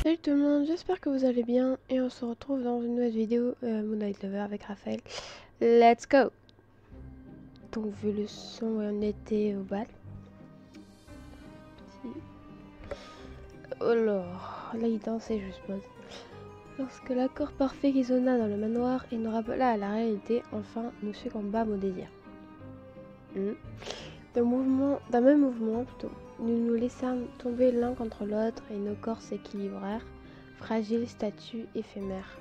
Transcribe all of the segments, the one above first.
Salut tout le monde, j'espère que vous allez bien et on se retrouve dans une nouvelle vidéo Moonlight Lover avec Raphaël. Let's go. Donc vu le son, on était au bal. Alors, là il dansait, je suppose. Lorsque l'accord parfait résonna dans le manoir et nous rappela à la réalité, enfin nous succombâmes au désir. D'un même mouvement, plutôt, nous nous laissâmes tomber l'un contre l'autre et nos corps s'équilibrèrent, fragiles statues éphémères.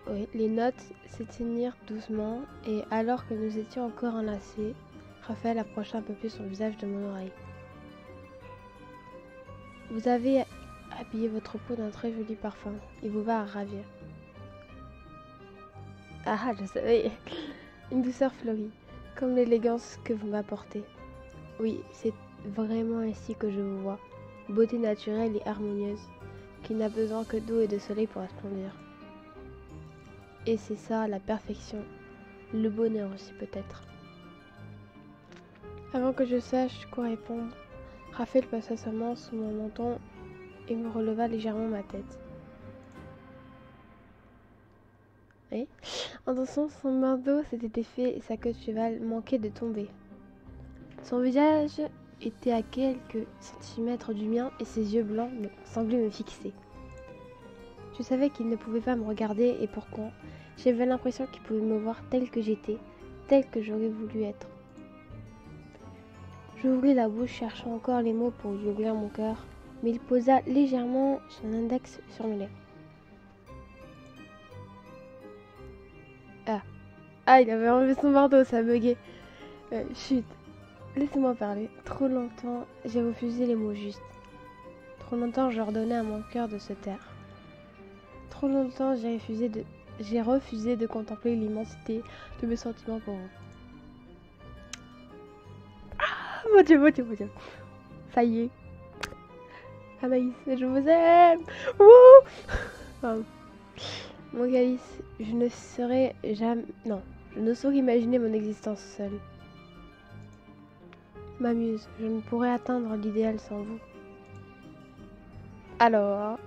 Oui, les notes s'éteignirent doucement et alors que nous étions encore enlacés, Raphaël approcha un peu plus son visage de mon oreille. Vous avez habillé votre peau d'un très joli parfum. Il vous va à ravir. Ah, je savais. Une douceur fleurie, comme l'élégance que vous m'apportez. Oui, c'est vraiment ainsi que je vous vois. Beauté naturelle et harmonieuse, qui n'a besoin que d'eau et de soleil pour resplendir. Et c'est ça, la perfection. Le bonheur aussi peut-être. Avant que je sache quoi répondre, Raphaël passa sa main sous mon menton et me releva légèrement ma tête. Et, en dansant, son main d'eau s'était défait et sa queue de cheval manquait de tomber. Son visage était à quelques centimètres du mien et ses yeux blancs semblaient me fixer. Je savais qu'il ne pouvait pas me regarder et pourtant, j'avais l'impression qu'il pouvait me voir telle que j'étais, telle que j'aurais voulu être. J'ouvris la bouche cherchant encore les mots pour lui ouvrir mon cœur, mais il posa légèrement son index sur mes lèvres. Ah, il avait enlevé son marteau, ça buguait. Chut, laissez-moi parler. Trop longtemps, j'ai refusé les mots justes. Trop longtemps, je redonnais à mon cœur de se taire. Trop longtemps, j'ai refusé de contempler l'immensité de mes sentiments pour vous. Ah, mon Dieu, mon Dieu, mon Dieu. Ça y est. Anaïs, je vous aime. Wouh. Pardon. Mon Calice, je ne saurais jamais... Non, je ne saurais imaginer mon existence seule. M'amuse, je ne pourrais atteindre l'idéal sans vous. Alors,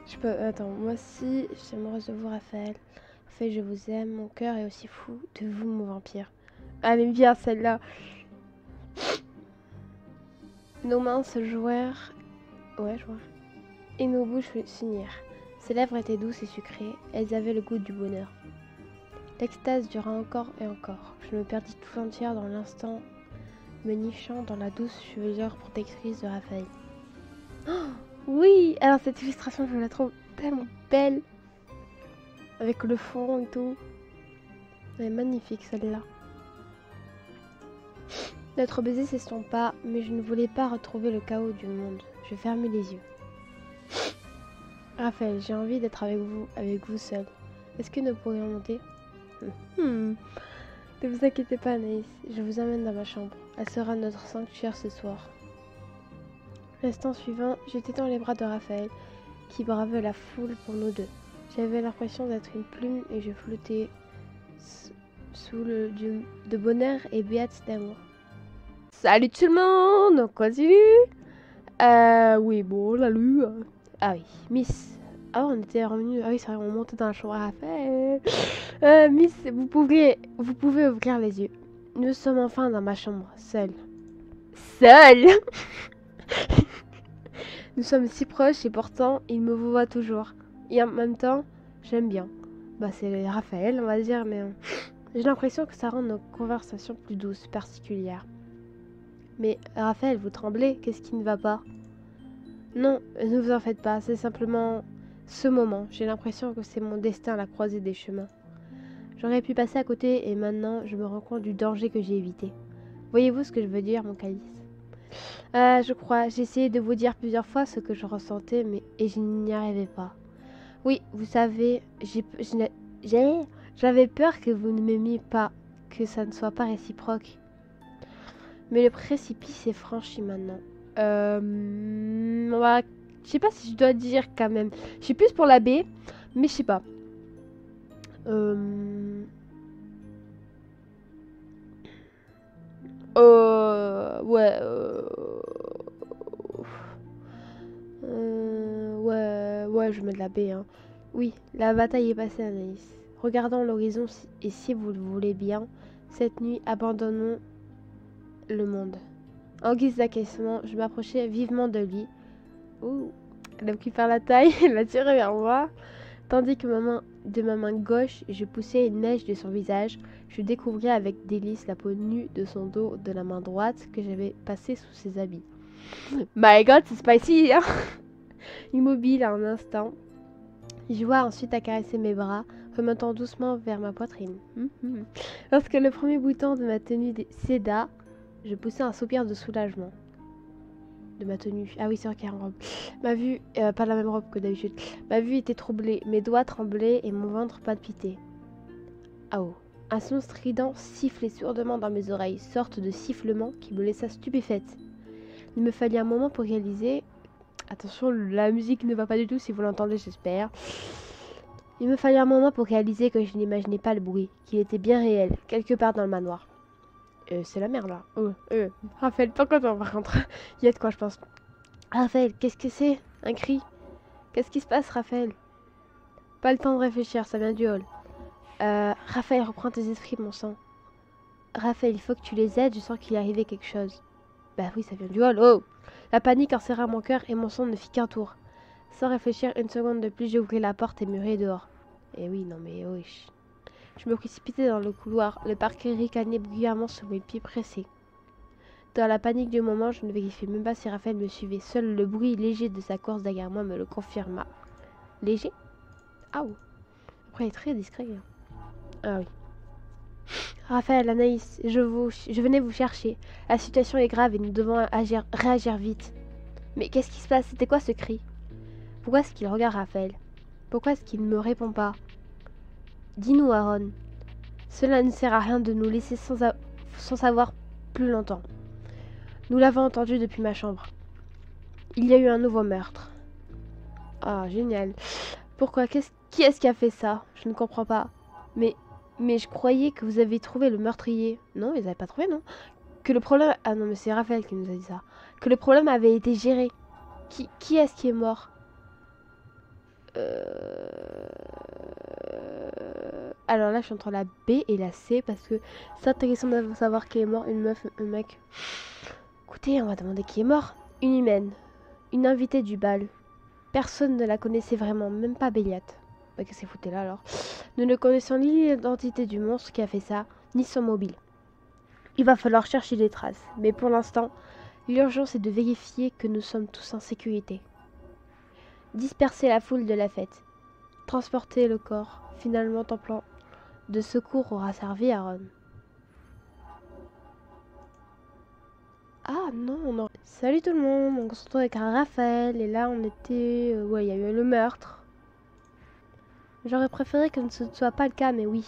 je peux... Attends, moi aussi, je suis amoureuse de vous, Raphaël. Raphaël, je vous aime, mon cœur est aussi fou de vous, mon vampire. Elle aime bien celle-là. Nos mains se jouèrent... Ouais, je vois. Et nos bouches s'unirent. Ses lèvres étaient douces et sucrées, elles avaient le goût du bonheur. L'extase dura encore et encore. Je me perdis tout entière dans l'instant, me nichant dans la douce chevelure protectrice de Raphaël. Oh, oui, alors cette illustration, je la trouve tellement belle. Avec le fond et tout. Elle est magnifique celle-là. Notre baiser s'estompa, mais je ne voulais pas retrouver le chaos du monde. Je fermai les yeux. Raphaël, j'ai envie d'être avec vous seul. Est-ce que nous pourrions monter? Ne vous inquiétez pas, Anaïs, je vous emmène dans ma chambre. Elle sera notre sanctuaire ce soir. L'instant suivant, j'étais dans les bras de Raphaël, qui bravait la foule pour nous deux. J'avais l'impression d'être une plume et je flottais sous le dieu de bonheur et béate d'amour. Salut tout le monde, on continue. Oui, bon, salut. Ah oui, Miss. Ah, on était revenu. Ah oui, c'est vrai, on montait dans la chambre à Raphaël. Miss, vous pouvez ouvrir les yeux. Nous sommes enfin dans ma chambre, seuls. Seuls. Nous sommes si proches et pourtant, il me voit toujours. Et en même temps, j'aime bien. Bah, c'est Raphaël, on va dire, mais j'ai l'impression que ça rend nos conversations plus douces, particulières. Mais Raphaël, vous tremblez, qu'est-ce qui ne va pas? Non, ne vous en faites pas, c'est simplement ce moment. J'ai l'impression que c'est mon destin à la croisée des chemins. J'aurais pu passer à côté et maintenant je me rends compte du danger que j'ai évité. Voyez-vous ce que je veux dire, mon calice? Je crois, j'ai essayé de vous dire plusieurs fois ce que je ressentais, mais je n'y arrivais pas. Oui, vous savez, j'avais peur que vous ne m'aimiez pas, que ça ne soit pas réciproque. Mais le précipice est franchi maintenant. Je sais pas si je dois dire quand même. Je suis plus pour la B, mais je sais pas. Ouais. Ouais, je mets de la baie, hein. Oui, la bataille est passée, Anaïs. Regardons l'horizon et si vous le voulez bien, cette nuit, abandonnons le monde. En guise d'acquiescement, je m'approchais vivement de lui. Ouh, elle a pris par la taille, elle m'a tiré vers moi. Tandis que de ma main gauche, je poussais une mèche de son visage, je découvrais avec délice la peau nue de son dos de la main droite que j'avais passée sous ses habits. My God, c'est spicy, hein. Immobile un instant, je vois ensuite à caresser mes bras, remontant doucement vers ma poitrine. Lorsque le premier bouton de ma tenue céda, je poussai un soupir de soulagement. De ma tenue. Ah oui, c'est vrai qu'il y a une robe. Ma vue, pas la même robe que d'habitude. Ma vue était troublée, mes doigts tremblaient et mon ventre palpitait. Ah oh. Un son strident sifflait sourdement dans mes oreilles, sorte de sifflement qui me laissa stupéfaite. Il me fallut un moment pour réaliser... Attention, la musique ne va pas du tout si vous l'entendez, j'espère. Il me fallut un moment pour réaliser que je n'imaginais pas le bruit, qu'il était bien réel, quelque part dans le manoir. C'est la merde là. Raphaël, pas content par contre. Il y a de quoi, je pense. Raphaël, qu'est-ce que c'est? Un cri? Qu'est-ce qui se passe, Raphaël? Pas le temps de réfléchir, ça vient du hall. Raphaël, reprends tes esprits, mon sang. Raphaël, il faut que tu les aides, je sens qu'il est arrivé quelque chose. Bah oui, ça vient du hall, oh! La panique enserra mon cœur et mon sang ne fit qu'un tour. Sans réfléchir une seconde de plus, j'ouvris la porte et murrai dehors. Eh oui, non mais oui. Je me précipitai dans le couloir, le parquet ricanait bruyamment sous mes pieds pressés. Dans la panique du moment, je ne vérifiais même pas si Raphaël me suivait. Seul le bruit léger de sa course derrière moi me le confirma. Léger? Ah oui. Après, il est très discret. Hein. Ah oui. Raphaël, Anaïs, je venais vous chercher. La situation est grave et nous devons réagir vite. Mais qu'est-ce qui se passe? C'était quoi ce cri? Pourquoi est-ce qu'il regarde Raphaël? Pourquoi est-ce qu'il ne me répond pas? Dis-nous, Aaron. Cela ne sert à rien de nous laisser sans savoir plus longtemps. Nous l'avons entendu depuis ma chambre. Il y a eu un nouveau meurtre. Ah, génial. Pourquoi? Qui est-ce qui a fait ça? Je ne comprends pas. Mais je croyais que vous avez trouvé le meurtrier. Non, ils n'avaient pas trouvé, non? Que le problème... Ah non, mais c'est Raphaël qui nous a dit ça. Que le problème avait été géré. Qui est-ce qui est mort? Alors là, je suis entre la B et la C parce que c'est intéressant de savoir qui est mort. Une meuf, un mec. Écoutez, on va demander qui est mort. Une humaine. Une invitée du bal. Personne ne la connaissait vraiment, même pas Béliate. Bah, qu'est-ce qu'elle foutait là alors? Nous ne connaissons ni l'identité du monstre qui a fait ça, ni son mobile. Il va falloir chercher des traces, mais pour l'instant, l'urgence est de vérifier que nous sommes tous en sécurité. Disperser la foule de la fête. Transporter le corps. Finalement, ton plan de secours aura servi à Ron. Ah non, non. Salut tout le monde, on se retrouve avec un Raphaël et là on était... ouais, il y a eu le meurtre. J'aurais préféré que ce ne soit pas le cas, mais oui,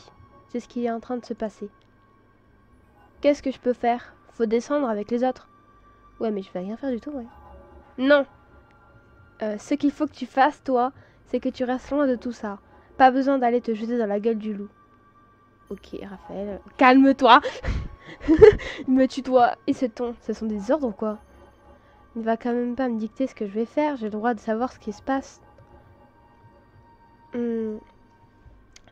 c'est ce qui est en train de se passer. Qu'est-ce que je peux faire? Faut descendre avec les autres. Ouais, mais je vais rien faire du tout, ouais. Non. Ce qu'il faut que tu fasses, toi, c'est que tu restes loin de tout ça. Pas besoin d'aller te jeter dans la gueule du loup. Ok, Raphaël, calme-toi. Il me tutoie. Et ce ton, ce sont des ordres ou quoi? Il va quand même pas me dicter ce que je vais faire. J'ai le droit de savoir ce qui se passe.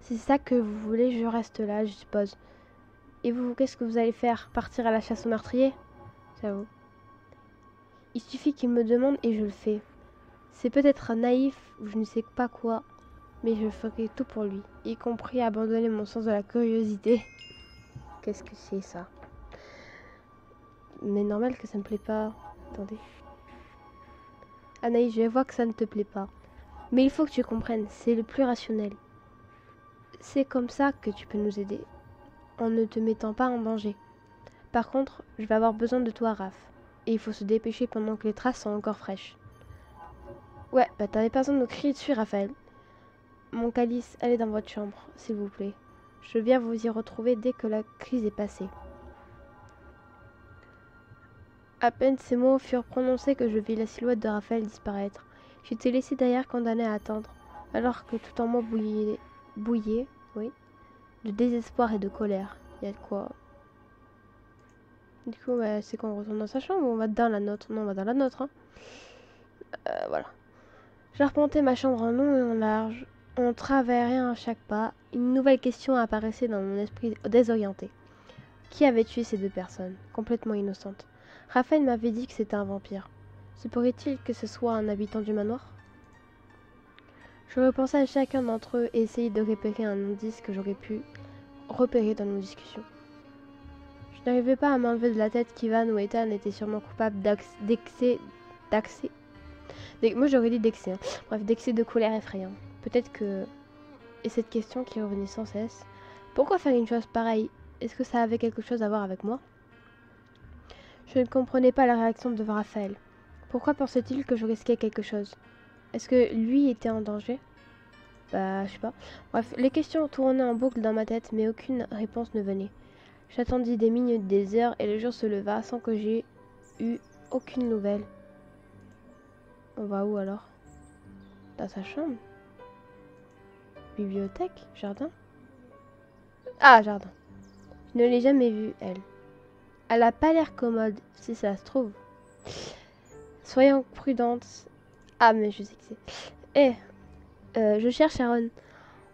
C'est ça que vous voulez, je reste là, je suppose. Et vous, qu'est-ce que vous allez faire? Partir à la chasse au meurtrier? J'avoue. Il suffit qu'il me demande et je le fais. C'est peut-être naïf ou je ne sais pas quoi, mais je ferai tout pour lui, y compris abandonner mon sens de la curiosité. Qu'est-ce que c'est ça? Mais normal que ça me plaît pas. Attendez. Anaïs, je vois que ça ne te plaît pas. Mais il faut que tu comprennes, c'est le plus rationnel. C'est comme ça que tu peux nous aider, en ne te mettant pas en danger. Par contre, je vais avoir besoin de toi, Raph. Et il faut se dépêcher pendant que les traces sont encore fraîches. Ouais, bah t'avais pas besoin de nous crier dessus, Raphaël. Mon calice, allez dans votre chambre, s'il vous plaît. Je viens vous y retrouver dès que la crise est passée. À peine ces mots furent prononcés que je vis la silhouette de Raphaël disparaître. J'étais laissé derrière condamné à attendre, alors que tout en moi bouillait, oui, de désespoir et de colère. Il y a de quoi. Du coup, bah, c'est qu'on retourne dans sa chambre ou on va dans la nôtre? Non, on va dans la nôtre, hein. Voilà. J'arpentais ma chambre en long et en large, en travers et à chaque pas. Une nouvelle question apparaissait dans mon esprit désorienté. Qui avait tué ces deux personnes, complètement innocentes? Raphaël m'avait dit que c'était un vampire. Se pourrait-il que ce soit un habitant du manoir? Je repensais à chacun d'entre eux et essayais de repérer un indice que j'aurais pu repérer dans nos discussions. Je n'arrivais pas à m'enlever de la tête qu'Ivan ou Ethan étaient sûrement coupables d'excès... Moi j'aurais dit d'excès, hein. Bref, d'excès de colère effrayant. Peut-être que... Et cette question qui revenait sans cesse. Pourquoi faire une chose pareille? Est-ce que ça avait quelque chose à voir avec moi? Je ne comprenais pas la réaction de Raphaël. Pourquoi pensait-il que je risquais quelque chose? Est-ce que lui était en danger? Bah, je sais pas. Bref, les questions tournaient en boucle dans ma tête, mais aucune réponse ne venait. J'attendis des minutes, des heures, et le jour se leva sans que j'aie eu aucune nouvelle. On va où alors? Dans sa chambre? Bibliothèque? Jardin? Ah, jardin. Je ne l'ai jamais vue, elle. Elle a pas l'air commode, si ça se trouve. Soyons prudentes. Ah, mais je sais que c'est... je cherche Aaron.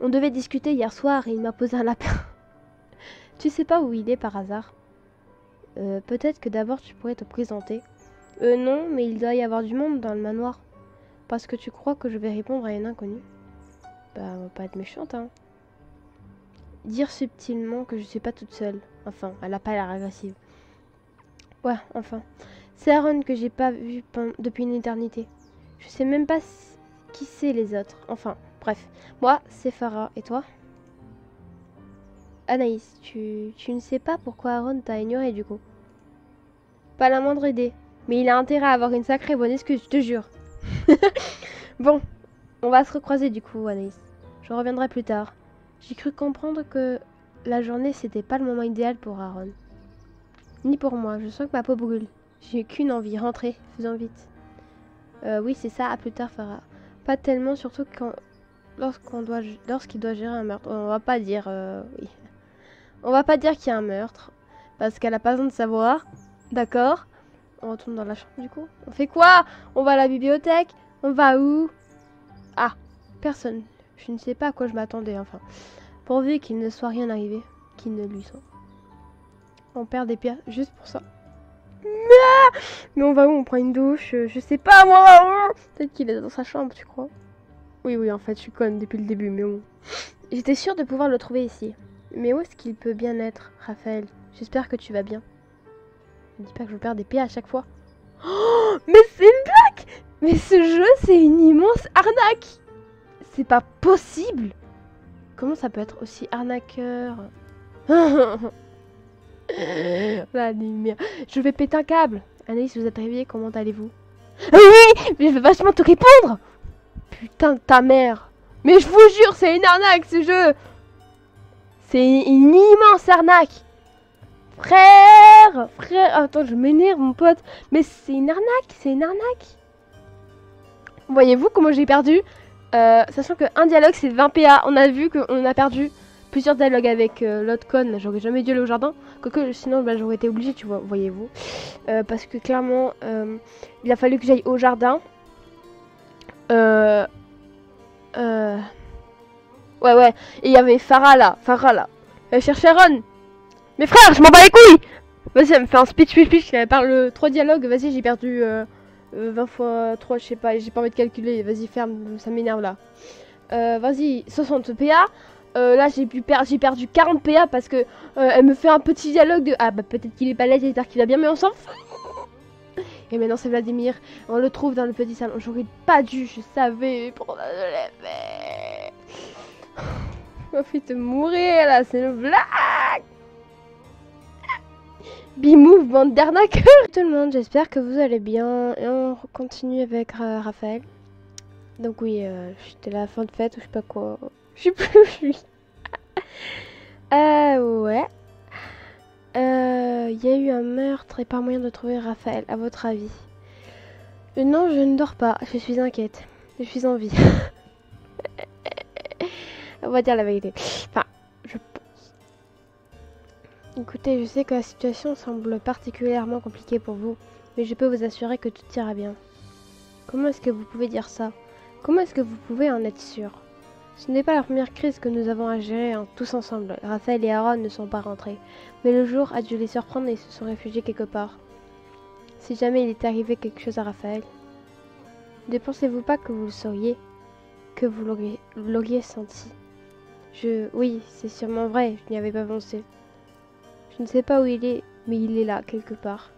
On devait discuter hier soir et il m'a posé un lapin. Tu sais pas où il est par hasard? Peut-être que d'abord tu pourrais te présenter. Non, mais il doit y avoir du monde dans le manoir. Parce que tu crois que je vais répondre à une inconnue? Bah, on va pas être méchante, hein. Dire subtilement que je suis pas toute seule. Enfin, elle a pas l'air agressive. Ouais, enfin. C'est Aaron que j'ai pas vu depuis une éternité. Je sais même pas qui c'est les autres. Enfin, bref. Moi, c'est Farah. Et toi? Anaïs, tu ne sais pas pourquoi Aaron t'a ignoré du coup? Pas la moindre idée. Mais il a intérêt à avoir une sacrée bonne excuse, je te jure. Bon, on va se recroiser du coup, Anaïs. Je reviendrai plus tard. J'ai cru comprendre que la journée, c'était pas le moment idéal pour Aaron. Ni pour moi, je sens que ma peau brûle. J'ai qu'une envie, rentrer, faisons vite. Oui, c'est ça, à plus tard, Farah. Pas tellement, surtout lorsqu'il doit gérer un meurtre. On va pas dire, oui. On va pas dire qu'il y a un meurtre, parce qu'elle a pas besoin de savoir. D'accord? On retourne dans la chambre du coup. On fait quoi? On va à la bibliothèque? On va où? Ah, personne. Je ne sais pas à quoi je m'attendais, enfin. Pourvu qu'il ne soit rien arrivé, qu'il ne lui soit. On perd des pieds juste pour ça. Mais on va où? On prend une douche? Je sais pas moi. Peut-être qu'il est dans sa chambre, tu crois? Oui, oui, en fait, je suis conne depuis le début, mais bon. J'étais sûre de pouvoir le trouver ici. Mais où est-ce qu'il peut bien être, Raphaël? J'espère que tu vas bien. Ne dis pas que je perds des pieds à chaque fois. Oh, mais c'est une blague! Mais ce jeu, c'est une immense arnaque! C'est pas possible! Comment ça peut être aussi arnaqueur? La lumière. Je vais péter un câble. Anaïs, vous êtes réveillée, comment allez-vous? Oui, mais je vais vachement te répondre! Putain de ta mère! Mais je vous jure, c'est une arnaque ce jeu! C'est une immense arnaque! Frère, attends, je m'énerve mon pote. Mais c'est une arnaque, c'est une arnaque. Voyez-vous comment j'ai perdu? Sachant qu'un dialogue c'est 20 PA, on a vu qu'on a perdu plusieurs dialogues avec l'autre con. J'aurais jamais dû aller au jardin. Quoique sinon bah, j'aurais été obligée, tu vois, voyez-vous. Parce que clairement, il a fallu que j'aille au jardin. Ouais, et il y avait Farah là. Elle cherchait Aaron. Mais frère, je m'en bats les couilles! Vas-y, elle me fait un speech, elle parle 3 dialogues, vas-y, j'ai perdu 20 fois 3, je sais pas, j'ai pas envie de calculer, vas-y, ferme, ça m'énerve là. Vas-y, 60 PA, là j'ai perdu 40 PA parce que elle me fait un petit dialogue de... Ah bah peut-être qu'il est pas là, j'espère qu'il va bien, mais on s'en fout! Et maintenant c'est Vladimir, on le trouve dans le petit salon, j'aurais pas dû, je savais, pourquoi je l'ai fait? On fait te mourir là, c'est une blague! Bimou, bande d'arnaqueurs! Tout le monde, j'espère que vous allez bien. Et on continue avec Raphaël. Donc oui, j'étais à la fin de fête ou je sais pas quoi. Je sais plus où je suis. Ouais. Il y a eu un meurtre et pas moyen de trouver Raphaël, à votre avis? Non, je ne dors pas. Je suis inquiète. Je suis en vie. On va dire la vérité. Enfin, je... Écoutez, je sais que la situation semble particulièrement compliquée pour vous, mais je peux vous assurer que tout ira bien. Comment est-ce que vous pouvez dire ça? Comment est-ce que vous pouvez en être sûr? Ce n'est pas la première crise que nous avons à gérer tous ensemble. Raphaël et Aaron ne sont pas rentrés. Mais le jour a dû les surprendre et ils se sont réfugiés quelque part. Si jamais il était arrivé quelque chose à Raphaël, ne pensez-vous pas que vous le sauriez? Que vous l'auriez senti? Oui, c'est sûrement vrai, je n'y avais pas pensé. Je ne sais pas où il est, mais il est là, quelque part.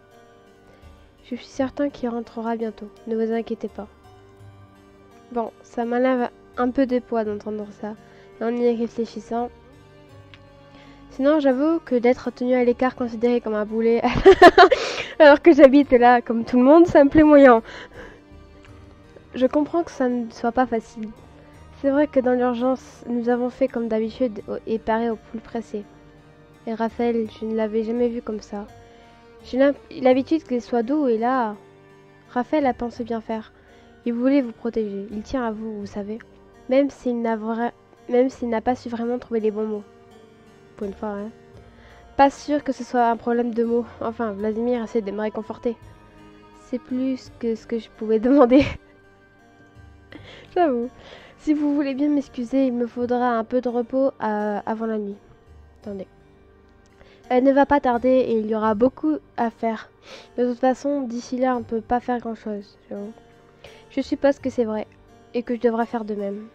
Je suis certain qu'il rentrera bientôt, ne vous inquiétez pas. Bon, ça m'enlève un peu de poids d'entendre ça. Et en y réfléchissant... Sinon, j'avoue que d'être tenu à l'écart considéré comme un boulet, alors que j'habite là comme tout le monde, ça me plaît moyen. Je comprends que ça ne soit pas facile. C'est vrai que dans l'urgence, nous avons fait comme d'habitude et paré au plus pressé. Et Raphaël, je ne l'avais jamais vu comme ça. J'ai l'habitude qu'il soit doux et là... Raphaël a pensé bien faire. Il voulait vous protéger. Il tient à vous, vous savez. Même s'il n'a pas su vraiment trouver les bons mots. Pour une fois, hein. Pas sûr que ce soit un problème de mots. Enfin, Vladimir essaie de me réconforter. C'est plus que ce que je pouvais demander. J'avoue. Si vous voulez bien m'excuser, il me faudra un peu de repos avant la nuit. Attendez. Elle ne va pas tarder et il y aura beaucoup à faire. De toute façon, d'ici là, on ne peut pas faire grand-chose. Je suppose que c'est vrai et que je devrais faire de même.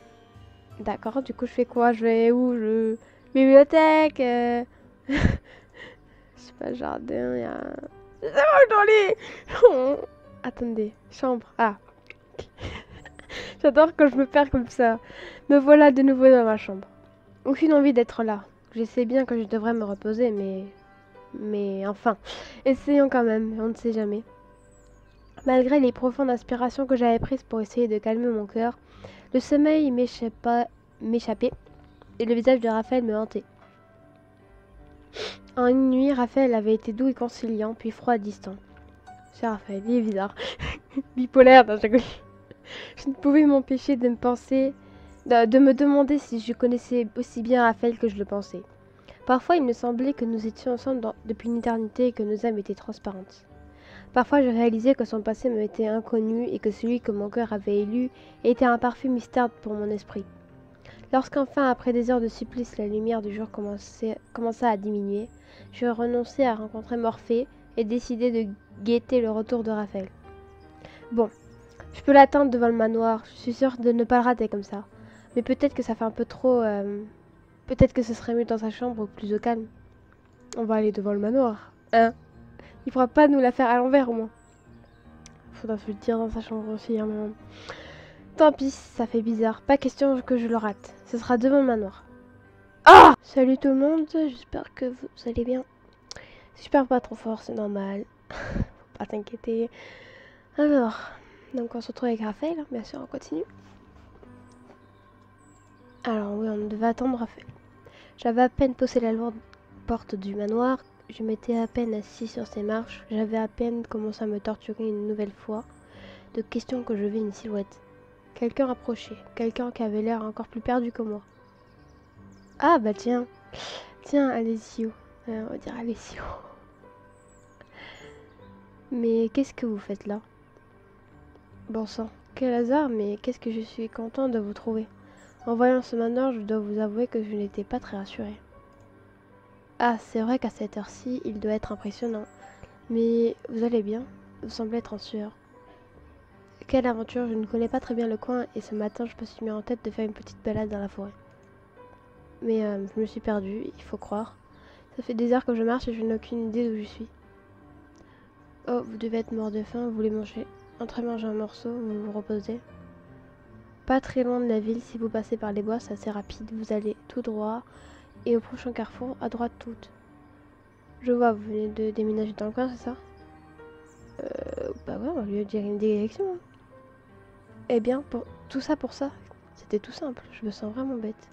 D'accord, du coup, je fais quoi? Je vais où? Bibliothèque Je sais pas, jardin, il y a... C'est bon, dans les... Attendez, chambre. Ah. J'adore quand je me perds comme ça. Me voilà de nouveau dans ma chambre. Aucune envie d'être là. Je sais bien que je devrais me reposer, mais enfin, essayons quand même, on ne sait jamais. Malgré les profondes inspirations que j'avais prises pour essayer de calmer mon cœur, le sommeil m'échappait et le visage de Raphaël me hantait. En une nuit, Raphaël avait été doux et conciliant, puis froid et distant. C'est Raphaël, il est bizarre. Bipolaire, dans chaque... Je ne pouvais m'empêcher de me demander si je connaissais aussi bien Raphaël que je le pensais. Parfois, il me semblait que nous étions ensemble depuis une éternité et que nos âmes étaient transparentes. Parfois, je réalisais que son passé me était inconnu et que celui que mon cœur avait élu était un parfait mystère pour mon esprit. Lorsqu'enfin, après des heures de supplice, la lumière du jour commença à diminuer, je renonçai à rencontrer Morphée et décidai de guetter le retour de Raphaël. Bon, je peux l'attendre devant le manoir, je suis sûre de ne pas le rater comme ça. Mais peut-être que ça fait un peu trop... Peut-être que ce serait mieux dans sa chambre, plus au calme. On va aller devant le manoir, hein? Il pourra pas nous la faire à l'envers au moins. Faudra se le dire dans sa chambre aussi, hein, maman. Tant pis, ça fait bizarre. Pas question que je le rate. Ce sera devant le manoir. Ah! Salut tout le monde, j'espère que vous allez bien. Si je parle pas trop fort, c'est normal. Faut pas t'inquiéter. Alors, donc on se retrouve avec Raphaël, bien sûr, on continue. Alors oui, on devait attendre Raphaël. J'avais à peine poussé la lourde porte du manoir, je m'étais à peine assis sur ces marches, j'avais à peine commencé à me torturer une nouvelle fois de questions que je vis une silhouette. Quelqu'un approchait, quelqu'un qui avait l'air encore plus perdu que moi. Ah bah tiens, Alessio, on va dire Alessio. Mais qu'est-ce que vous faites là? Bon sang, quel hasard, mais qu'est-ce que je suis content de vous trouver. En voyant ce manoir, je dois vous avouer que je n'étais pas très rassurée. Ah, c'est vrai qu'à cette heure-ci, il doit être impressionnant. Mais vous allez bien? Vous semblez être en sueur. Quelle aventure, je ne connais pas très bien le coin et ce matin, je me suis mis en tête de faire une petite balade dans la forêt. Mais je me suis perdue, il faut croire. Ça fait des heures que je marche et je n'ai aucune idée d'où je suis. Oh, vous devez être mort de faim, vous voulez manger. Entrez manger un morceau, vous vous reposez. Pas très loin de la ville, si vous passez par les bois, c'est assez rapide. Vous allez tout droit et au prochain carrefour, à droite toute. Je vois, vous venez de déménager dans le coin, c'est ça? Bah ouais, on lui a dire une direction. Hein. Eh bien, tout ça pour ça. C'était tout simple, je me sens vraiment bête.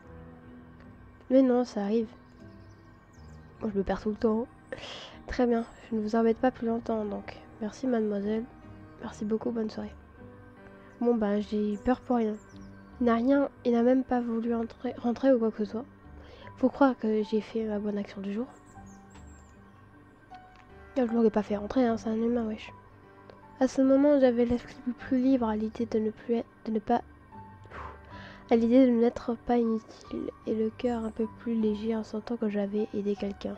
Mais non, ça arrive. Moi, je me perds tout le temps. Très bien, je ne vous embête pas plus longtemps, donc. Merci, mademoiselle. Merci beaucoup, bonne soirée. Bon, bah, j'ai eu peur pour rien. Il n'a même pas voulu rentrer ou quoi que ce soit. Faut croire que j'ai fait ma bonne action du jour. Je l'aurais pas fait rentrer, hein, c'est un humain, wesh. À ce moment, j'avais l'esprit plus libre à l'idée de ne pas à l'idée de n'être pas inutile et le cœur un peu plus léger en sentant que j'avais aidé quelqu'un,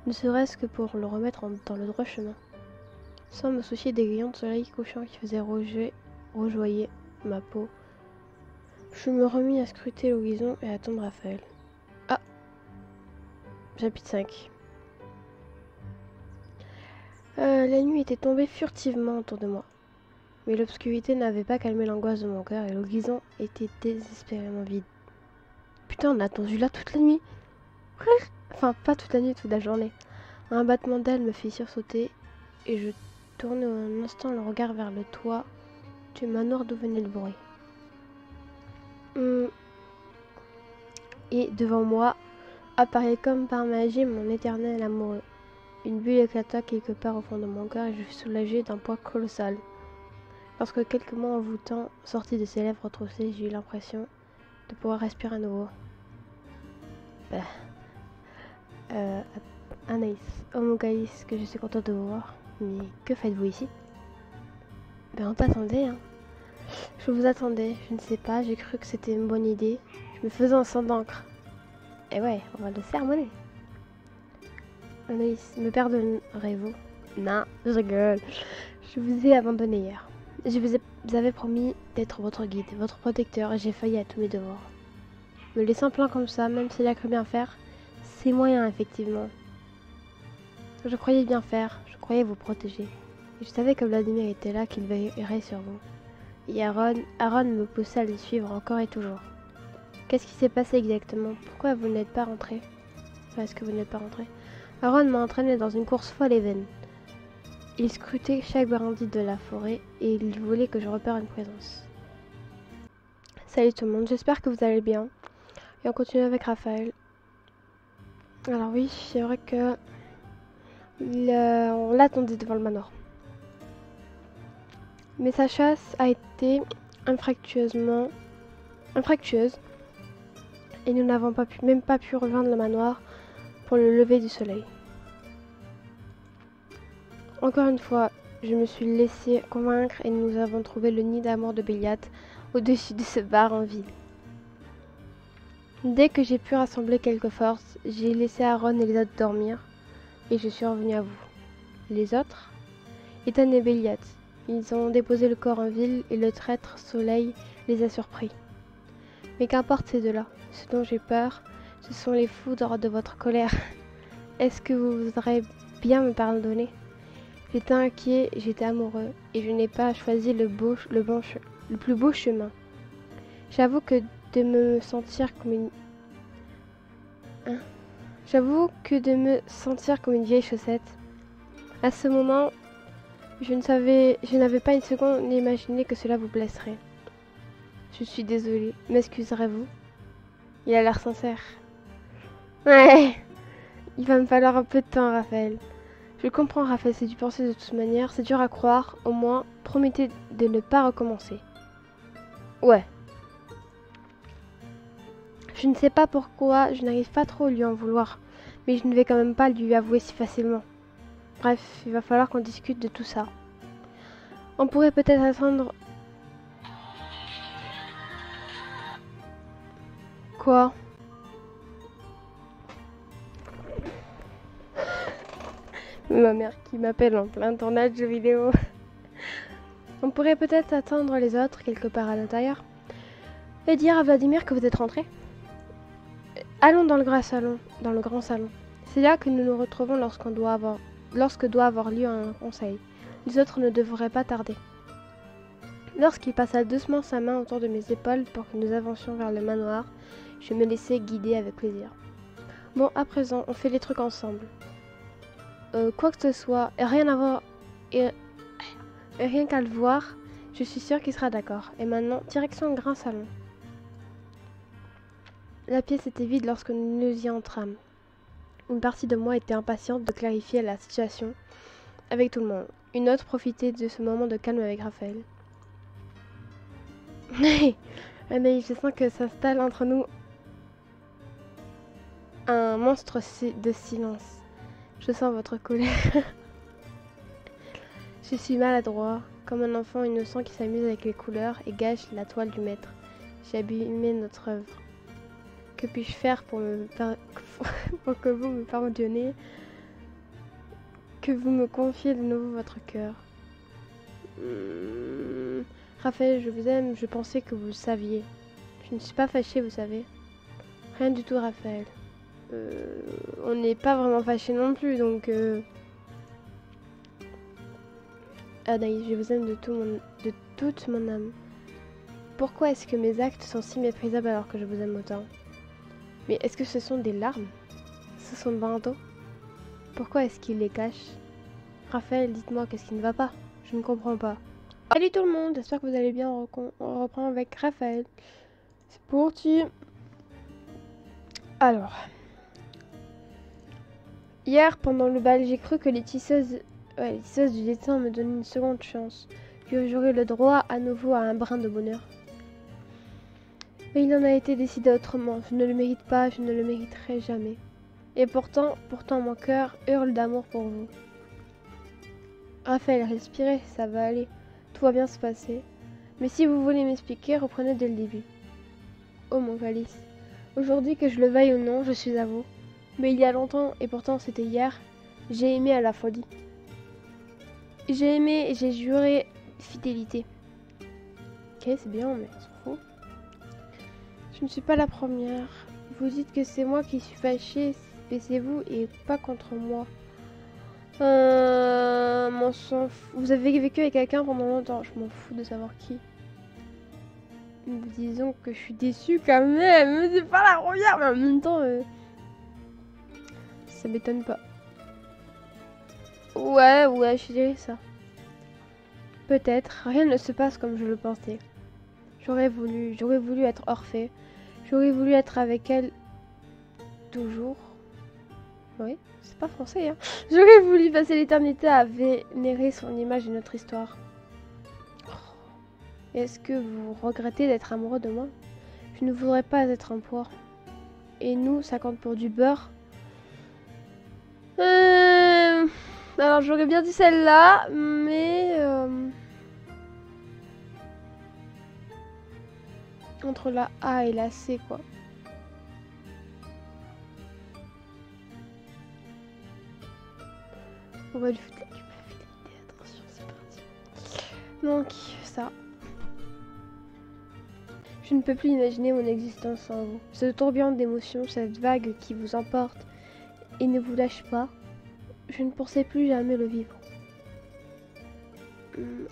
ne serait-ce que pour le remettre dans le droit chemin, sans me soucier des rayons de soleil couchant qui faisaient rougeoyer ma peau. Je me remis à scruter l'horizon et à attendre Raphaël. Ah, chapitre 5. La nuit était tombée furtivement autour de moi. Mais l'obscurité n'avait pas calmé l'angoisse de mon cœur et l'horizon était désespérément vide. Putain, on a attendu là toute la nuit. Enfin, pas toute la nuit, toute la journée. Un battement d'ailes me fit sursauter et je tournai un instant le regard vers le toit du manoir d'où venait le bruit. Et devant moi apparaît comme par magie mon éternel amoureux. Une bulle éclata quelque part au fond de mon cœur et je fus soulagée d'un poids colossal. Lorsque quelques mots envoûtants sortis de ses lèvres retroussées, j'ai eu l'impression de pouvoir respirer à nouveau. Anaïs, oh mon Gaïs, que je suis contente de vous voir. Mais que faites-vous ici? On t'attendait, hein. Je vous attendais, je ne sais pas, j'ai cru que c'était une bonne idée. Je me faisais un sang d'encre. Et ouais, on va le sermonner. Anaïs, me pardonnerez-vous? Non, je rigole. Je vous ai abandonné hier. Je vous avais promis d'être votre guide, votre protecteur, et j'ai failli à tous mes devoirs. Me laisser en plein comme ça, même s'il a cru bien faire, c'est moyen, effectivement. Je croyais bien faire, je croyais vous protéger. Et je savais que Vladimir était là, qu'il veillerait sur vous. Et Aaron me poussait à le suivre encore et toujours. Qu'est-ce qui s'est passé exactement? Pourquoi vous n'êtes pas rentré? Enfin, est-ce que vous n'êtes pas rentré? Aaron m'a entraîné dans une course folle et vaine. Il scrutait chaque brindille de la forêt et il voulait que je repère une présence. Salut tout le monde, j'espère que vous allez bien. Et on continue avec Raphaël. Alors oui, c'est vrai que on l'attendait devant le manoir. Mais sa chasse a été infructueuse et nous n'avons même pas pu rejoindre le manoir pour le lever du soleil. Encore une fois, je me suis laissé convaincre et nous avons trouvé le nid d'amour de Béliate au-dessus de ce bar en ville. Dès que j'ai pu rassembler quelques forces, j'ai laissé Aaron et les autres dormir et je suis revenu à vous. Les autres? Ethan et Béliate. Ils ont déposé le corps en ville et le traître Soleil les a surpris. Mais qu'importe ces deux-là. Ce dont j'ai peur, ce sont les foudres de votre colère. Est-ce que vous voudrez bien me pardonner? J'étais inquiet, j'étais amoureux, et je n'ai pas choisi le plus beau chemin. J'avoue que de me sentir comme une... vieille chaussette. À ce moment, je n'avais pas une seconde imaginé que cela vous blesserait. Je suis désolée, m'excuserez-vous? Il a l'air sincère. Ouais, il va me falloir un peu de temps, Raphaël. Je comprends, Raphaël, c'est du penser de toute manière, c'est dur à croire, au moins, promettez de ne pas recommencer. Ouais. Je ne sais pas pourquoi, je n'arrive pas trop à lui en vouloir, mais je ne vais quand même pas lui avouer si facilement. Bref, il va falloir qu'on discute de tout ça. On pourrait peut-être attendre... Quoi? Ma mère qui m'appelle en plein tournage de vidéo. On pourrait peut-être attendre les autres quelque part à l'intérieur et dire à Vladimir que vous êtes rentré. Allons dans le grand salon. C'est là que nous nous retrouvons lorsque doit avoir lieu un conseil. Les autres ne devraient pas tarder. Lorsqu'il passa doucement sa main autour de mes épaules pour que nous avancions vers le manoir, je me laissai guider avec plaisir. Bon, à présent, on fait les trucs ensemble. Quoi que ce soit, et rien qu'à le voir, je suis sûre qu'il sera d'accord. Et maintenant, direction le grand salon. La pièce était vide lorsque nous y entrâmes. Une partie de moi était impatiente de clarifier la situation avec tout le monde. Une autre profitait de ce moment de calme avec Raphaël. Anaïs, je sens que s'installe entre nous un monstre de silence. Je sens votre colère. Je suis maladroit, comme un enfant innocent qui s'amuse avec les couleurs et gâche la toile du maître. J'ai abîmé notre œuvre. Que puis-je faire pour pour que vous me pardonniez, que vous me confiez de nouveau votre cœur? Raphaël, je vous aime, je pensais que vous le saviez. Je ne suis pas fâchée, vous savez. Rien du tout, Raphaël. On n'est pas vraiment fâchés non plus, donc... Anaïs, je vous aime de toute mon âme. Pourquoi est-ce que mes actes sont si méprisables alors que je vous aime autant? Mais est-ce que ce sont des larmes? Ce sont de bandeaux? Pourquoi est-ce qu'il les cache? Raphaël, dites-moi, qu'est-ce qui ne va pas? Je ne comprends pas. Salut tout le monde, j'espère que vous allez bien. On reprend avec Raphaël. C'est parti. Alors. Hier, pendant le bal, j'ai cru que les tisseuses du destin me donnaient une seconde chance. Que j'aurais le droit à nouveau à un brin de bonheur. Mais il en a été décidé autrement. Je ne le mérite pas, je ne le mériterai jamais. Et pourtant mon cœur hurle d'amour pour vous. Raphaël, respirez, ça va aller. Tout va bien se passer. Mais si vous voulez m'expliquer, reprenez dès le début. Oh mon calice. Aujourd'hui, que je le veuille ou non, je suis à vous. Mais il y a longtemps, et pourtant c'était hier, j'ai aimé à la folie. J'ai aimé et j'ai juré fidélité. Ok, c'est bien, mais on s'en fout. Je ne suis pas la première. Vous dites que c'est moi qui suis fâchée, mais c'est vous et pas contre moi. M'en s'en fout. Vous avez vécu avec quelqu'un pendant longtemps, je m'en fous de savoir qui. Disons que je suis déçue quand même, c'est pas la première, mais en même temps, ça m'étonne pas. Ouais, je dirais ça. Peut-être, rien ne se passe comme je le pensais. J'aurais voulu être Orphée. J'aurais voulu être avec elle toujours. Oui, c'est pas français, hein. J'aurais voulu passer l'éternité à vénérer son image et notre histoire. Est-ce que vous regrettez d'être amoureux de moi? Je ne voudrais pas être un poids. Et nous, ça compte pour du beurre. Alors j'aurais bien dit celle-là, mais... entre la A et la C, quoi. On va lui foutre la culpabilité. Attention, c'est parti. Donc, ça. Je ne peux plus imaginer mon existence sans vous. Ce tourbillon d'émotions, cette vague qui vous emporte et ne vous lâche pas, je ne pensais plus jamais le vivre.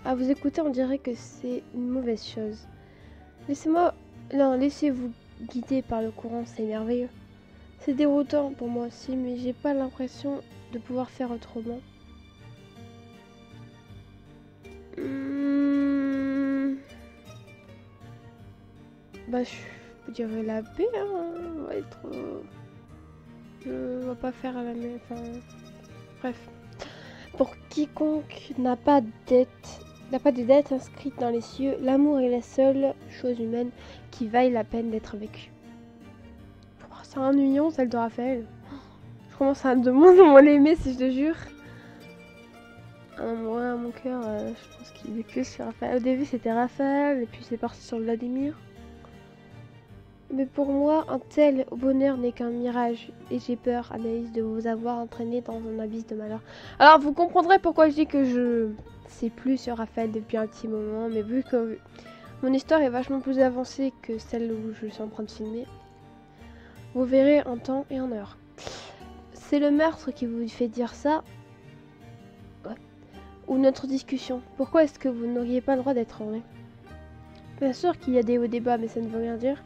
À vous écouter, on dirait que c'est une mauvaise chose. Laissez-vous guider par le courant, c'est merveilleux. C'est déroutant pour moi aussi, mais j'ai pas l'impression de pouvoir faire autrement. Bah, je dirais la B, hein. On va être... on va pas faire la même... Enfin... Bref. Pour quiconque n'a pas de dette inscrite dans les cieux, l'amour est la seule chose humaine qui vaille la peine d'être vécue. Oh, c'est ennuyant, celle de Raphaël. Je commence à de moins en moins l'aimer, si je te jure. Moi, mon cœur, je pense qu'il est plus sur Raphaël. Au début, c'était Raphaël, et puis c'est parti sur Vladimir. Mais pour moi, un tel bonheur n'est qu'un mirage. Et j'ai peur, Anaïs, de vous avoir entraîné dans un abysse de malheur. Alors, vous comprendrez pourquoi je dis que je sais plus sur Raphaël depuis un petit moment. Mais vu que mon histoire est vachement plus avancée que celle où je suis en train de filmer, vous verrez en temps et en heure. C'est le meurtre qui vous fait dire ça? Ouais. Ou notre discussion. Pourquoi est-ce que vous n'auriez pas le droit d'être vrai? Bien sûr qu'il y a des hauts débats, mais ça ne veut rien dire.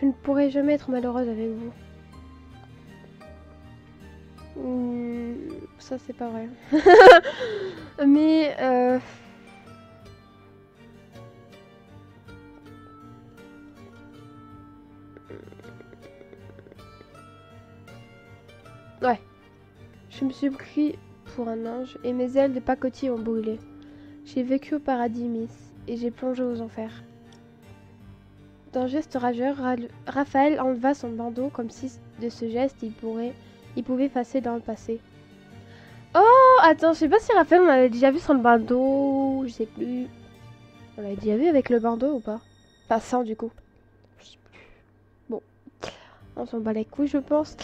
Je ne pourrai jamais être malheureuse avec vous. Ça, c'est pas vrai. Mais... ouais. Je me suis pris pour un ange et mes ailes de pacotille ont brûlé. J'ai vécu au paradis, Miss, et j'ai plongé aux enfers. D'un geste rageur, Raphaël enleva son bandeau comme si de ce geste il pouvait effacer dans le passé. Oh, attends, je sais pas si Raphaël on l'avait déjà vu sans le bandeau, je sais plus. On l'avait déjà vu avec le bandeau ou pas? Enfin, sans du coup. On s'en bat les couilles, je pense.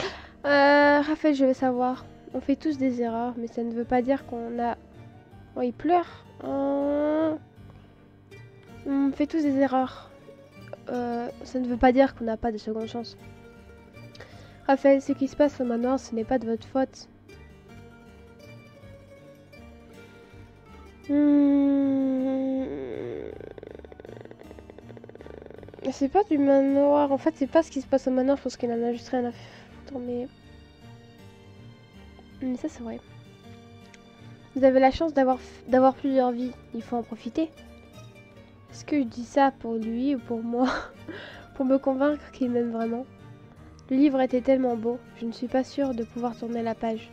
Raphaël, je veux savoir. On fait tous des erreurs, mais ça ne veut pas dire qu'on a... Oh, il pleure. On fait tous des erreurs. Ça ne veut pas dire qu'on n'a pas de seconde chance. Raphaël, ce qui se passe au manoir, ce n'est pas de votre faute. C'est pas du manoir. En fait, c'est pas ce qui se passe au manoir. Je pense qu'il en a juste rien à foutre. Mais ça, c'est vrai. Vous avez la chance d'avoir plusieurs vies. Il faut en profiter. Est-ce que je dis ça pour lui ou pour moi? Pour me convaincre qu'il m'aime vraiment. Le livre était tellement beau. Je ne suis pas sûre de pouvoir tourner la page.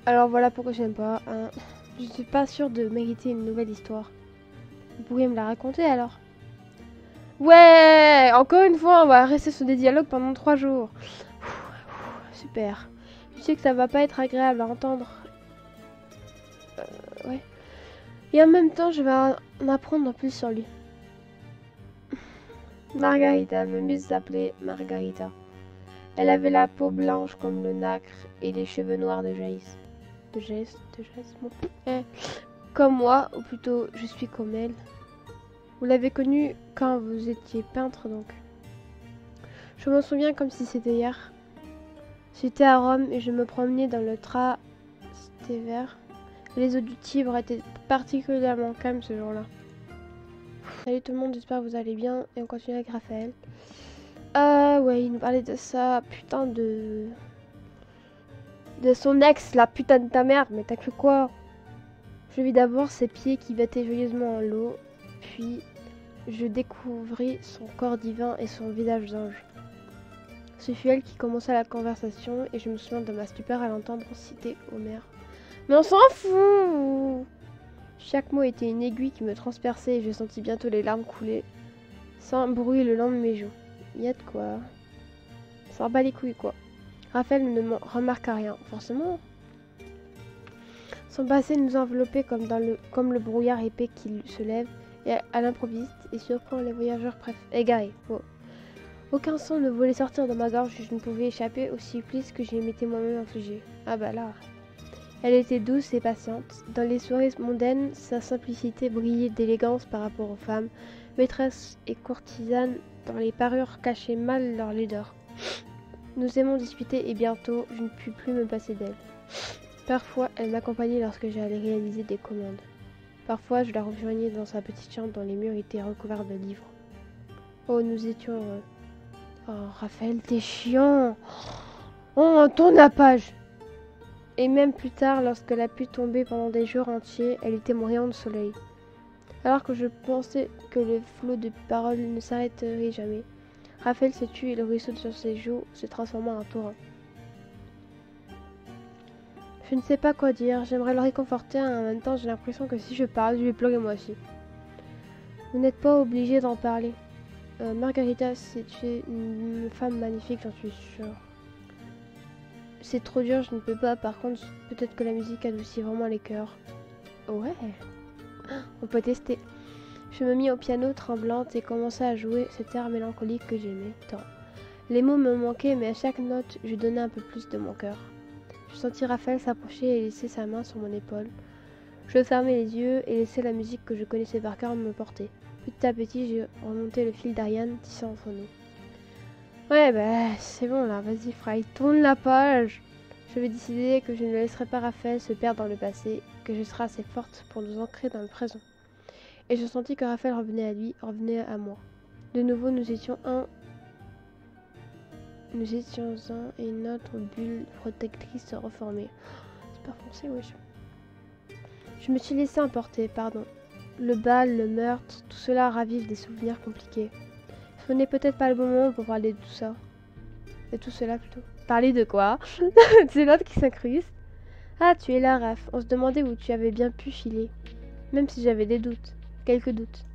Alors voilà pourquoi j'aime pas. Hein. Je ne suis pas sûre de mériter une nouvelle histoire. Vous pourriez me la raconter alors? Ouais, encore une fois, on va rester sur des dialogues pendant 3 jours. Super. Je sais que ça va pas être agréable à entendre. Ouais. Et en même temps, je vais en apprendre en plus sur lui. Margarita veut mieux s'appeler Margarita. Elle avait la peau blanche comme le nacre et les cheveux noirs de Jace. De Jace, bon. Comme moi, ou plutôt, je suis comme elle. Vous l'avez connue quand vous étiez peintre, donc. Je m'en souviens comme si c'était hier. J'étais à Rome et je me promenais dans le Trastevere. Les eaux du Tibre étaient particulièrement calmes ce jour-là. Salut tout le monde, j'espère que vous allez bien. Et on continue avec Raphaël. Ouais, il nous parlait de ça. Putain de son ex, la putain de ta mère. Mais t'as cru quoi? Je vis d'abord ses pieds qui battaient joyeusement en l'eau. Puis, je découvris son corps divin et son visage d'ange. Ce fut elle qui commença la conversation et je me souviens de ma stupeur à l'entendre citer Homère. Mais on s'en fout! Chaque mot était une aiguille qui me transperçait et je sentis bientôt les larmes couler sans bruit le long de mes joues. Y a de quoi. Ça bat les couilles quoi. Raphaël ne me remarqua rien, forcément. Son passé nous enveloppait comme le brouillard épais qui se lève et à l'improviste et surprend les voyageurs égarés. Oh. Aucun son ne voulait sortir de ma gorge et je ne pouvais échapper au supplice que j'ai m'étais moi-même infligé. Ah bah là. Elle était douce et patiente. Dans les soirées mondaines, sa simplicité brillait d'élégance par rapport aux femmes, maîtresses et courtisanes dont les parures cachaient mal leur laideur. Nous aimons discuter et bientôt, je ne pus plus me passer d'elle. Parfois, elle m'accompagnait lorsque j'allais réaliser des commandes. Parfois, je la rejoignais dans sa petite chambre dont les murs étaient recouverts de livres. Oh, nous étions heureux. Oh, Raphaël, t'es chiant. Oh, tourne la page. Et même plus tard, lorsque la pluie tombait pendant des jours entiers, elle était mon rayon de soleil. Alors que je pensais que le flot de paroles ne s'arrêterait jamais, Raphaël se tut et le ruisseau sur ses joues se transforma en torrent. Je ne sais pas quoi dire, j'aimerais le réconforter et en même temps j'ai l'impression que si je parle, je vais pleurer moi aussi. Vous n'êtes pas obligé d'en parler. Margarita, c'est une femme magnifique, j'en suis sûre. C'est trop dur, je ne peux pas. Par contre, peut-être que la musique adoucit vraiment les cœurs. Ouais, on peut tester. Je me mis au piano tremblante et commençai à jouer cet air mélancolique que j'aimais tant. Les mots me manquaient, mais à chaque note, je donnais un peu plus de mon cœur. Je sentis Raphaël s'approcher et laisser sa main sur mon épaule. Je fermais les yeux et laissais la musique que je connaissais par cœur me porter. Petit à petit, j'ai remonté le fil d'Ariane tissant entre nous. Ouais, bah, c'est bon là, vas-y, Fry, tourne la page. Je vais décider que je ne laisserai pas Raphaël se perdre dans le passé, que je serai assez forte pour nous ancrer dans le présent. Et je sentis que Raphaël revenait à lui, revenait à moi. De nouveau, nous étions un et une autre bulle protectrice se reformait. C'est pas français, wesh. Je me suis laissé emporter, pardon. Le bal, le meurtre, tout cela ravive des souvenirs compliqués. Ce n'est peut-être pas le bon moment pour parler de tout ça. De tout cela plutôt. Parler de quoi? C'est l'autre qui s'incruste. Ah, tu es là, Raph. On se demandait où tu avais bien pu filer. Même si j'avais des doutes. Quelques doutes.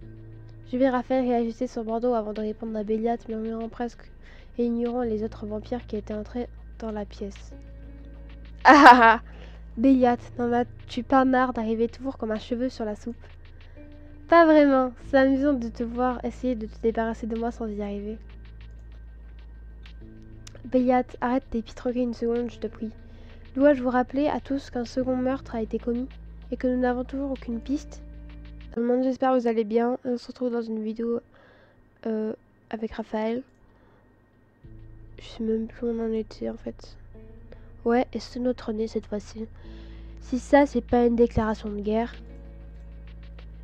Je vis Raphaël réajuster son bandeau avant de répondre à Béliate, murmurant presque et ignorant les autres vampires qui étaient entrés dans la pièce. Ah ah ah! Béliate, n'en as-tu pas marre d'arriver toujours comme un cheveu sur la soupe? Pas vraiment. C'est amusant de te voir essayer de te débarrasser de moi sans y arriver. Bayat, arrête tes pitroquets une seconde, je te prie. Dois-je vous rappeler à tous qu'un second meurtre a été commis et que nous n'avons toujours aucune piste? Tout le monde, j'espère que vous allez bien. On se retrouve dans une vidéo avec Raphaël. Je sais même plus où on en était en fait. Ouais, et c'est notre nez cette fois-ci. Si ça, c'est pas une déclaration de guerre,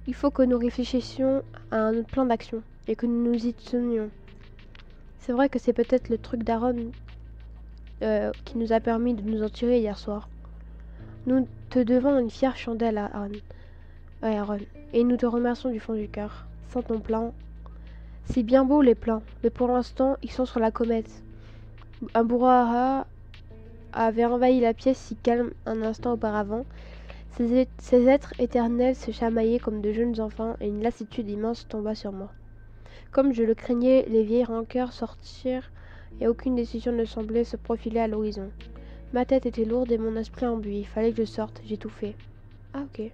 il faut que nous réfléchissions à un autre plan d'action et que nous nous y tenions. C'est vrai que c'est peut-être le truc d'Aaron qui nous a permis de nous en tirer hier soir. Nous te devons une fière chandelle à Aaron. Ouais, Aaron. Et nous te remercions du fond du cœur. Sans ton plan... C'est bien beau les plans, mais pour l'instant, ils sont sur la comète. Un brouhaha avait envahi la pièce si calme un instant auparavant. Ces êtres éternels se chamaillaient comme de jeunes enfants et une lassitude immense tomba sur moi. Comme je le craignais, les vieilles rancœurs sortirent et aucune décision ne semblait se profiler à l'horizon. Ma tête était lourde et mon esprit embué. Il fallait que je sorte, j'étouffais. Ah ok.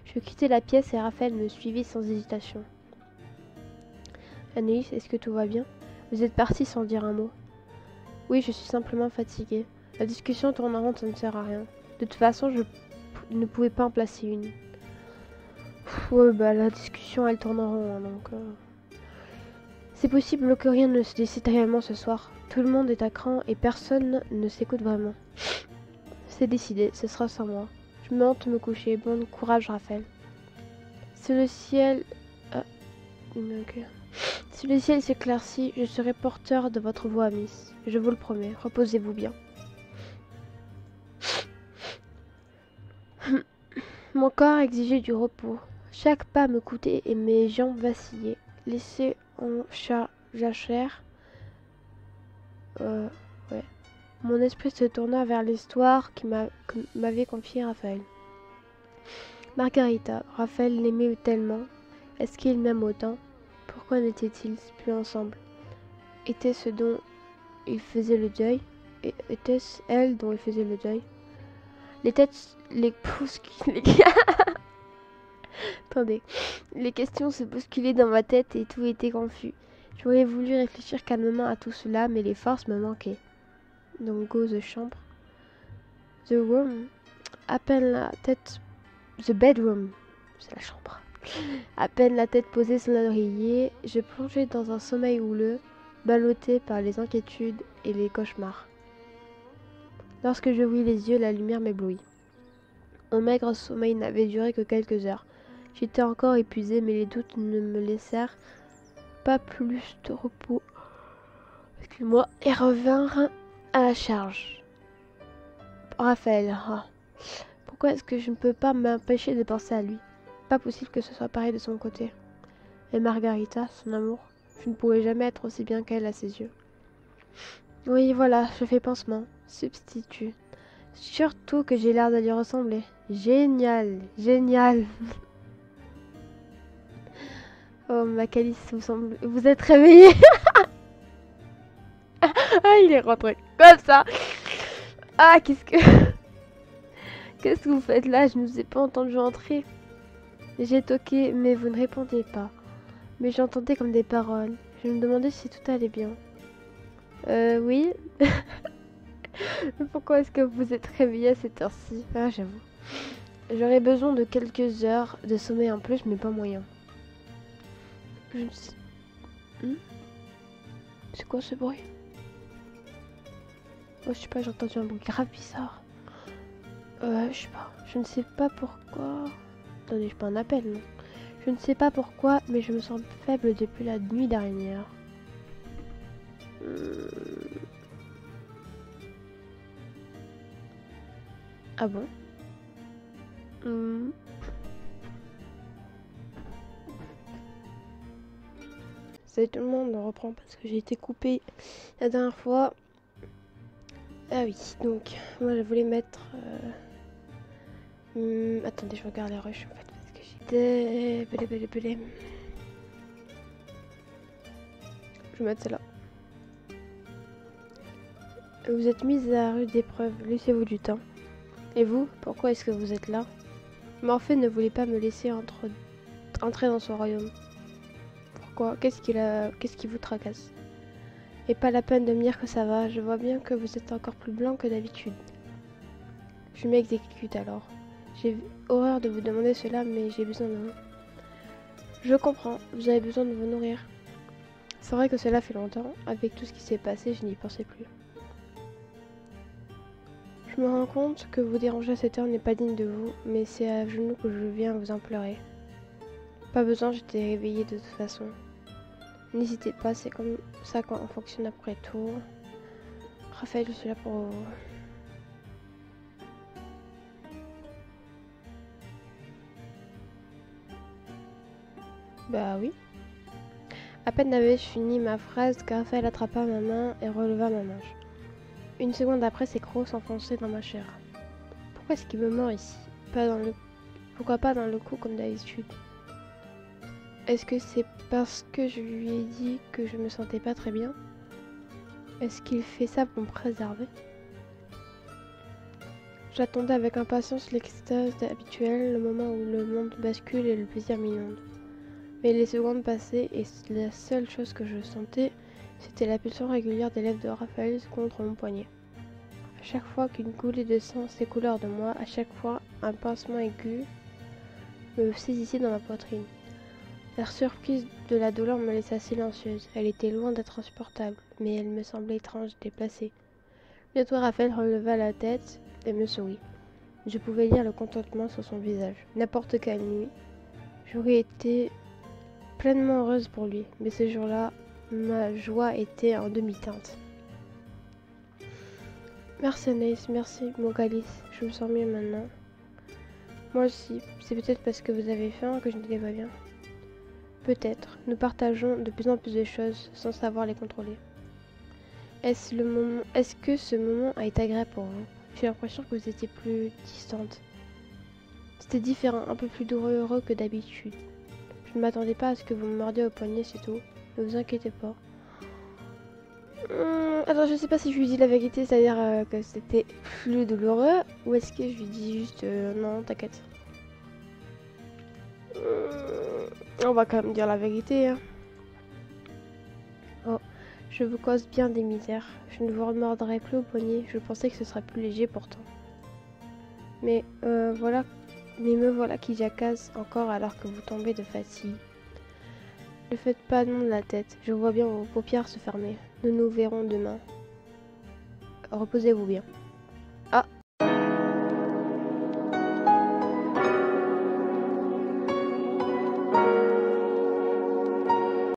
Je quittai la pièce et Raphaël me suivit sans hésitation. Anaïs, est-ce que tout va bien? Vous êtes partie sans dire un mot. Oui, je suis simplement fatiguée. La discussion tourne en rond, ça ne sert à rien. De toute façon, je ne pouvais pas en placer une. Ouais, bah la discussion, elle tourne en rond, hein, donc... C'est possible que rien ne se décide réellement ce soir. Tout le monde est à cran et personne ne s'écoute vraiment. C'est décidé, ce sera sans moi. Je me hante me coucher. Bon courage, Raphaël. Si le ciel... okay. Si le ciel s'éclaircit, je serai porteur de votre voix, Miss. Je vous le promets. Reposez-vous bien. Mon corps exigeait du repos. Chaque pas me coûtait et mes jambes vacillaient. Laissé en jachère, ouais. Mon esprit se tourna vers l'histoire que m'avait confiée Raphaël. Margarita, Raphaël l'aimait tellement. Est-ce qu'il m'aime autant? Pourquoi n'étaient-ils plus ensemble? Était-ce dont il faisait le deuil? Était-ce elle dont il faisait le deuil? Les têtes, les pouces, Attendez, les questions se bousculaient dans ma tête et tout était confus. J'aurais voulu réfléchir calmement à tout cela, mais les forces me manquaient. Donc, go the chambre. The room. À peine la tête... The bedroom. C'est la chambre. À peine la tête posée sur l'oreiller, je plongeais dans un sommeil houleux, ballotté par les inquiétudes et les cauchemars. Lorsque je ouvris les yeux, la lumière m'éblouit. Mon maigre sommeil n'avait duré que quelques heures. J'étais encore épuisée, mais les doutes ne me laissèrent pas plus de repos. Excuse-moi, et revinrent à la charge. Raphaël, pourquoi est-ce que je ne peux pas m'empêcher de penser à lui? Pas possible que ce soit pareil de son côté. Et Margarita, son amour, je ne pourrais jamais être aussi bien qu'elle à ses yeux. Oui, voilà, je fais pansement. Substitut. Surtout que j'ai l'air de lui ressembler. Génial, génial. Oh, ma Calice, vous êtes réveillée. Ah, il est rentré comme ça. Ah, qu'est-ce que vous faites là? Je ne vous ai pas entendu entrer. J'ai toqué, mais vous ne répondez pas. Mais j'entendais comme des paroles. Je me demandais si tout allait bien. Oui. Pourquoi est-ce que vous êtes réveillé à cette heure-ci? Ah, j'avoue. J'aurais besoin de quelques heures de sommeil en plus, mais pas moyen. Je ne sais... C'est quoi ce bruit? Oh, je sais pas, j'ai entendu un bruit grave bizarre. Je sais pas. Je ne sais pas pourquoi... Attendez, je peux un appel, non? Je ne sais pas pourquoi, mais je me sens faible depuis la nuit dernière. Ah bon? Salut tout le monde, on reprend parce que j'ai été coupée la dernière fois. Ah oui, donc moi je voulais mettre... attendez, je regarde les rushs en fait parce que j'étais... Je vais mettre celle-là. Vous êtes mise à rude épreuve, laissez-vous du temps. Et vous, pourquoi est-ce que vous êtes là? Morphée ne voulait pas me laisser entrer dans son royaume. Pourquoi? Qu'est-ce qui vous tracasse? Et pas la peine de me dire que ça va, je vois bien que vous êtes encore plus blanc que d'habitude. Je m'exécute alors. J'ai horreur de vous demander cela, mais j'ai besoin de vous. Je comprends, vous avez besoin de vous nourrir. C'est vrai que cela fait longtemps, avec tout ce qui s'est passé, je n'y pensais plus. Je me rends compte que vous déranger à cette heure n'est pas digne de vous, mais c'est à genoux que je viens vous implorer. Pas besoin, j'étais réveillée de toute façon. N'hésitez pas, c'est comme ça qu'on fonctionne après tout. Raphaël, je suis là pour vous. Bah oui. À peine n'avais-je fini ma phrase que Raphaël attrapa ma main et releva ma manche. Une seconde après, ses crocs s'enfonçaient dans ma chair. Pourquoi est-ce qu'il me mord ici? Pourquoi pas dans le cou comme d'habitude? Est-ce que c'est parce que je lui ai dit que je me sentais pas très bien? Est-ce qu'il fait ça pour me préserver? J'attendais avec impatience l'extase habituelle, le moment où le monde bascule et le plaisir m'inonde. Mais les secondes passaient et la seule chose que je sentais, c'était la pulsation régulière des lèvres de Raphaël contre mon poignet. À chaque fois qu'une coulée de sang s'écoulait hors de moi, à chaque fois un pincement aigu me saisissait dans ma poitrine. La surprise de la douleur me laissa silencieuse. Elle était loin d'être insupportable, mais elle me semblait étrange, déplacée. Bientôt Raphaël releva la tête et me sourit. Je pouvais lire le contentement sur son visage. N'importe quelle nuit, j'aurais été pleinement heureuse pour lui, mais ce jour-là, ma joie était en demi-teinte. Merci Anaïs, merci mon calice, je me sens mieux maintenant. Moi aussi, c'est peut-être parce que vous avez faim que je n'étais pas bien. Peut-être, nous partageons de plus en plus de choses sans savoir les contrôler. Est-ce que ce moment a été agréable pour vous? J'ai l'impression que vous étiez plus distante. C'était différent, un peu plus douloureux que d'habitude. Je ne m'attendais pas à ce que vous me mordiez au poignet, c'est tout. Ne vous inquiétez pas. Alors je sais pas si je lui dis la vérité, c'est-à-dire que c'était plus douloureux, ou est-ce que je lui dis juste non, t'inquiète. On va quand même dire la vérité. Hein. Oh, je vous cause bien des misères. Je ne vous remordrai plus au poignet. Je pensais que ce serait plus léger pourtant. Mais voilà, mais me voilà qui jacasse encore alors que vous tombez de fatigue. Ne faites pas de nom de la tête. Je vois bien vos paupières se fermer. Nous nous verrons demain. Reposez-vous bien.